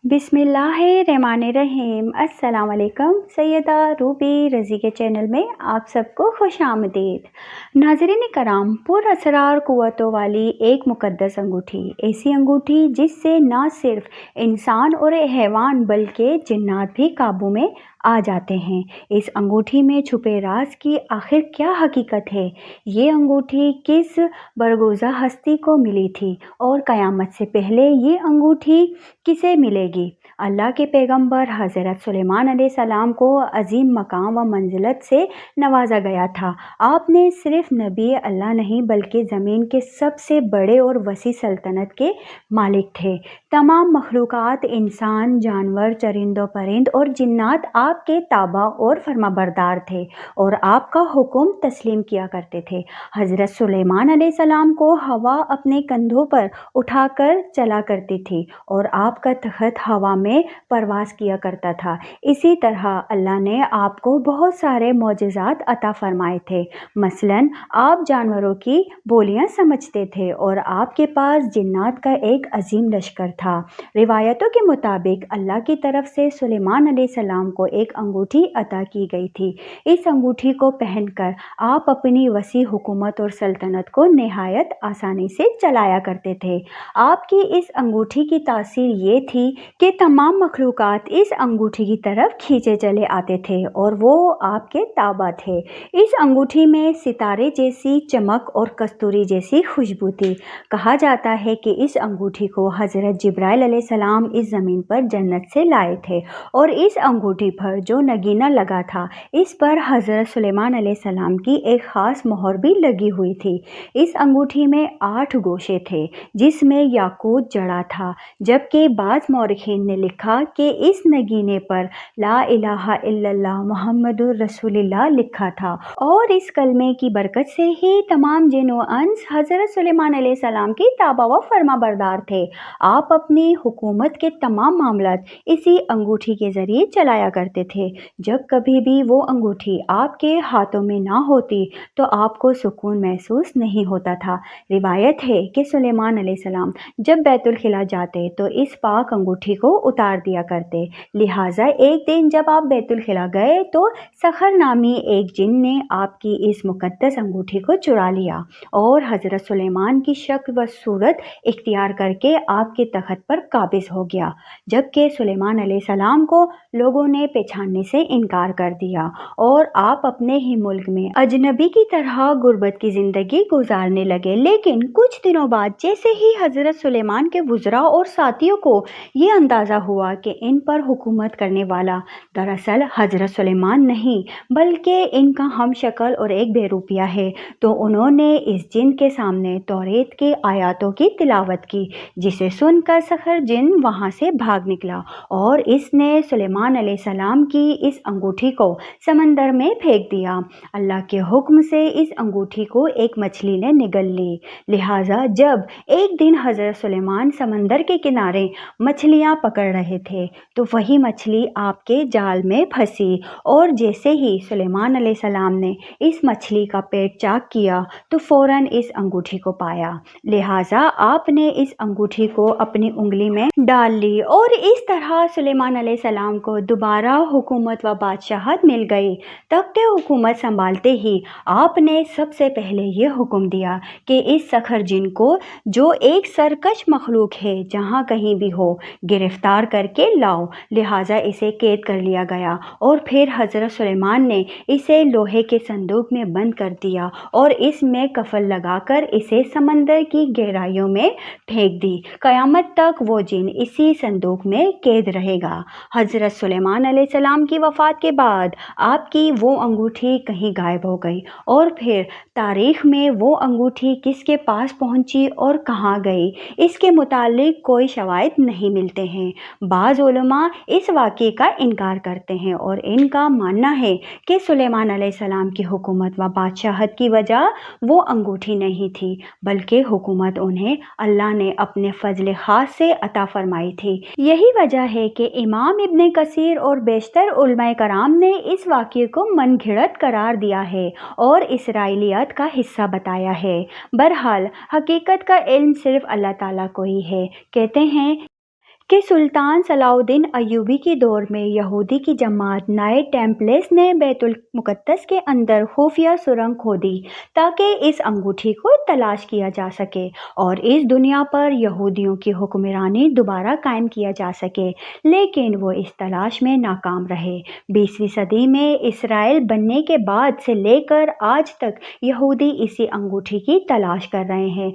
बिस्मिल्लाहिर्रहमानिर्रहीम। अस्सलाम वालेकुम। सैयदा रूबी रज़ी के चैनल में आप सबको खुश आमदीद। नाज़रीन कराम, पुर असरार क़ुव्वतों वाली एक मुक़द्दस अंगूठी, ऐसी अंगूठी जिससे न सिर्फ इंसान और हैवान बल्कि जिन्नात भी काबू में आ जाते हैं। इस अंगूठी में छुपे राज की आखिर क्या हकीकत है? ये अंगूठी किस बरगुज़ा हस्ती को मिली थी और क़यामत से पहले ये अंगूठी किसे मिलेगी? अल्लाह के पैगंबर हज़रत सुलेमान अलैहिस्सलाम को अजीम मकाम व मंजिलत से नवाजा गया था। आपने सिर्फ नबी अल्लाह नहीं बल्कि ज़मीन के सबसे बड़े और वसी सल्तनत के मालिक थे। तमाम मखलूक़ात, इंसान, जानवर, चरिंदो परिंद और जिन्नात आपके ताबा और फरमाबरदार थे और आपका हुक्म तस्लीम किया करते थे। हज़रत सुलेमान अलैहिस्सलाम को हवा अपने कंधों पर उठाकर चला करती थी और आपका तख़्त हवा में परवास किया करता था। इसी तरह अल्लाह ने आपको बहुत सारे मोजज़ात अता फरमाए थे। मसलन आप जानवरों की बोलियां समझते थे और आपके पास जिन्नात का एक अजीम लश्कर था। रिवायतों के मुताबिक अल्लाह की तरफ से सुलेमान अलैहिस्सलाम को एक अंगूठी अता की गई थी। इस अंगूठी को पहनकर आप अपनी वसी हुकूमत और सल्तनत को नहायत आसानी से चलाया करते थे। आपकी इस अंगूठी की तासीर ये थी कि तमाम मखलूक़ात इस अंगूठी की तरफ खींचे चले आते थे और वो आपके ताबा थे। इस अंगूठी में सितारे जैसी चमक और कस्तूरी जैसी खुशबू थी। कहा जाता है कि इस अंगूठी को हज़रत जिब्राइल अलैहिस्सलाम इस ज़मीन पर जन्नत से लाए थे और इस अंगूठी पर जो नगीना लगा था, इस पर हज़रत सुलेमान अलैहिस्सलाम की एक ख़ास मोहर भी लगी हुई थी। इस अंगूठी में 8 गोशे थे जिसमें याकूत जड़ा था, जबकि बाज़ मौरख़ीन ने लिखा कि इस नगीने पर ला इलाहा इल्लल्लाह मुहम्मदुर रसूलुल्लाह लिखा था और इस कलमे की बरकत से ही तमाम जिन व अंस हज़रत सुलेमान अलैहिस्सलाम की ताबा व फरमाबरदार थे। आप अपनी हुकूमत के तमाम मामलात इसी अंगूठी के ज़रिए चलाया करते थे। जब कभी भी वो अंगूठी आपके हाथों में ना होती तो आपको सुकून महसूस नहीं होता था। रिवायत है कि सुलेमान अलैहिस्सलाम जब बैतुल खिला जाते तो इस पाक अंगूठी को उतार दिया करते। लिहाजा एक दिन जब आप बैतुल खिला गए तो सखर नामी एक जिन ने आपकी इस मुकद्दस अंगूठी को चुरा लिया और हज़रत सुलेमान की शक्ल व सूरत इख्तियार करके आपके तख़्त पर काबिज़ हो गया, जबकि सुलेमान अलैहिस्सलाम को लोगों ने पहचानने से इनकार कर दिया और आप अपने ही मुल्क में अजनबी की तरह गुर्बत की ज़िंदगी गुजारने लगे। लेकिन कुछ दिनों बाद जैसे ही हज़रत सुलेमान के वज़रा और साथियों को ये अंदाज़ा हुआ कि इन पर हुकूमत करने वाला दरअसल हज़रत सुलेमान नहीं बल्कि इनका हम शक्ल और एक बेरूपिया है, तो उन्होंने इस जिन के सामने तौरेत के आयातों की तिलावत की, जिसे सुनकर सखर जिन वहाँ से भाग निकला और इसने सुलेमान अलैहिस्सलाम की इस अंगूठी को समंदर में फेंक दिया। अल्लाह के हुक्म से इस अंगूठी को एक मछली ने निगल ली। लिहाजा जब एक दिन हज़रत सुलेमान समंदर के किनारे मछलियाँ पकड़ रहे थे तो वही मछली आपके जाल में फंसी और जैसे ही सुलेमान अलैहिस्सलाम ने इस मछली का पेट चाक किया तो फ़ौरन इस अंगूठी को पाया। लिहाजा आपने इस अंगूठी को अपनी उंगली में डाल ली और इस तरह सुलेमान अलैहिस्सलाम को दोबारा हुकूमत व बादशाहत मिल गई। तब के हुकूमत संभालते ही आपने सबसे पहले ये हुक्म दिया कि इस सखर जिन को, जो एक सरकश मखलूक है, जहाँ कहीं भी हो गिरफ्तार करके लाओ। लिहाजा इसे कैद कर लिया गया और फिर हज़रत सुलेमान ने इसे लोहे के संदूक में बंद कर दिया और इसमें कफन लगाकर इसे समंदर की गहराइयों में फेंक दी। क़यामत तक वो जिन इसी संदूक में कैद रहेगा। हज़रत सुलेमान अलैहिस्सलाम की वफ़ात के बाद आपकी वो अंगूठी कहीं गायब हो गई और फिर तारीख़ में वो अंगूठी किसके पास पहुंची और कहाँ गई, इसके मुतालिक कोई शवाहिद नहीं मिलते हैं। बाज़ उलमा इस वाक़े का इनकार करते हैं और इनका मानना है कि सुलेमान अलैहिस्सलाम की हुकूमत व बादशाहत की वजह वो अंगूठी नहीं थी, बल्कि हुकूमत उन्हें अल्लाह ने अपने फ़ज़ल ख़ास से अता फ़रमाई थी। यही वजह है कि इमाम इब्न कसीर और बेशतर उलमाए कराम ने इस वाक़े को मनगढ़ंत करार दिया है और इसराइलियत का हिस्सा बताया है। बहरहाल हकीकत का इल्म सिर्फ़ अल्लाह ताला को ही है। कहते हैं کہ سلطان صلاح الدین ایوبی کے دور میں یہودی کی جماعت نائٹ ٹیمپلرز نے بیت المقدس کے اندر خفیہ سرنگ کھودی تاکہ اس انگوٹھی کو تلاش کیا جا سکے اور اس دنیا پر یہودیوں کی حکمرانی دوبارہ قائم کیا جا سکے، لیکن وہ اس تلاش میں ناکام رہے۔ 20ویں صدی میں اسرائیل بننے کے بعد سے لے کر آج تک یہودی اسی انگوٹھی کی تلاش کر رہے ہیں،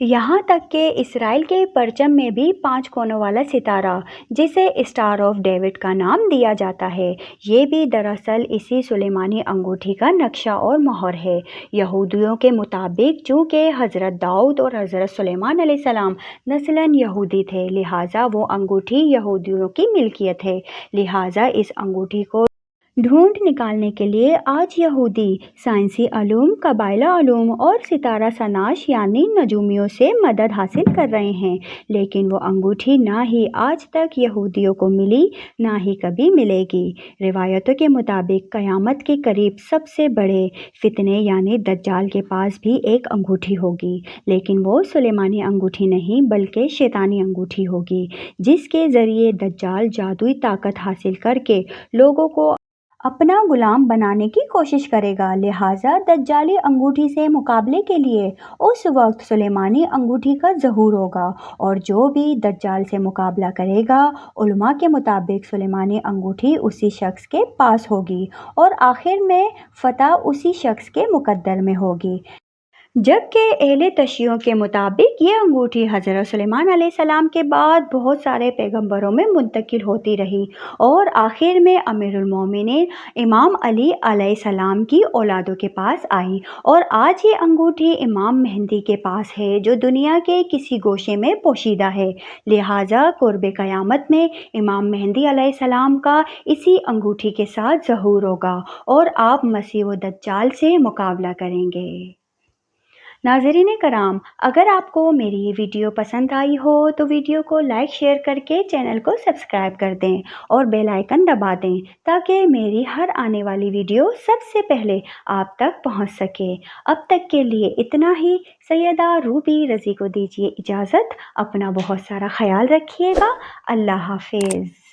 یہاں تک کہ اسرائیل کے پرچم میں بھی 5 کونوں والا ستارہ، جسے اسٹار آف ڈیوڈ کا نام دیا جاتا ہے، یہ بھی دراصل اسی سلیمانی انگوٹھی کا نقشہ اور مہر ہے۔ یہودیوں کے مطابق چونکہ حضرت داؤد اور حضرت سلیمان علیہ السلام نسلاً یہودی تھے، لہٰذا وہ انگوٹھی یہودیوں کی ملکیت ہے۔ لہٰذا اس انگوٹھی کو ڈھونڈ نکالنے کے لیے آج یہودی سائنسی علوم، قبائلی علوم اور ستارہ شناس یعنی نجومیوں سے مدد حاصل کر رہے ہیں، لیکن وہ انگوٹھی نہ ہی آج تک یہودیوں کو ملی، نہ ہی کبھی ملے گی۔ روایتوں کے مطابق قیامت کے قریب سب سے بڑے فتنے یعنی دجال کے پاس بھی ایک انگوٹھی ہوگی، لیکن وہ سلیمانی انگوٹھی نہیں بلکہ شیطانی انگوٹھی ہوگی، جس کے ذریعے دجال جادوئی طاقت حاصل کر کے لوگوں کو اپنا غلام بنانے کی کوشش کرے گا۔ لہٰذا دجالی انگوٹھی سے مقابلے کے لیے اس وقت سلیمانی انگوٹھی کا ظہور ہوگا، اور جو بھی دجال سے مقابلہ کرے گا، علماء کے مطابق سلیمانی انگوٹھی اسی شخص کے پاس ہوگی اور آخر میں فتح اسی شخص کے مقدر میں ہوگی۔ جبکہ اہل تشیع کے مطابق یہ انگوٹھی حضرت سلیمان علیہ السلام کے بعد بہت سارے پیغمبروں میں منتقل ہوتی رہی اور آخر میں امیر المومنین امام علی علیہ السلام کی اولادوں کے پاس آئی، اور آج یہ انگوٹھی امام مہدی کے پاس ہے جو دنیا کے کسی گوشے میں پوشیدہ ہے۔ لہٰذا قرب قیامت میں امام مہدی علیہ السلام کا اسی انگوٹھی کے ساتھ ظہور ہوگا اور آپ مسیح و دجال سے مقابلہ کریں گے۔ ناظرین کرام، اگر آپ کو میری یہ ویڈیو پسند آئی ہو تو ویڈیو کو لائک شیئر کر کے چینل کو سبسکرائب کر دیں اور بیل آئیکن دبا دیں تاکہ میری ہر آنے والی ویڈیو سب سے پہلے آپ تک پہنچ سکے۔ اب تک کے لیے اتنا ہی۔ سیدہ روبی رضی کو دیجیے اجازت۔ اپنا بہت سارا خیال رکھیے گا۔ اللہ حافظ۔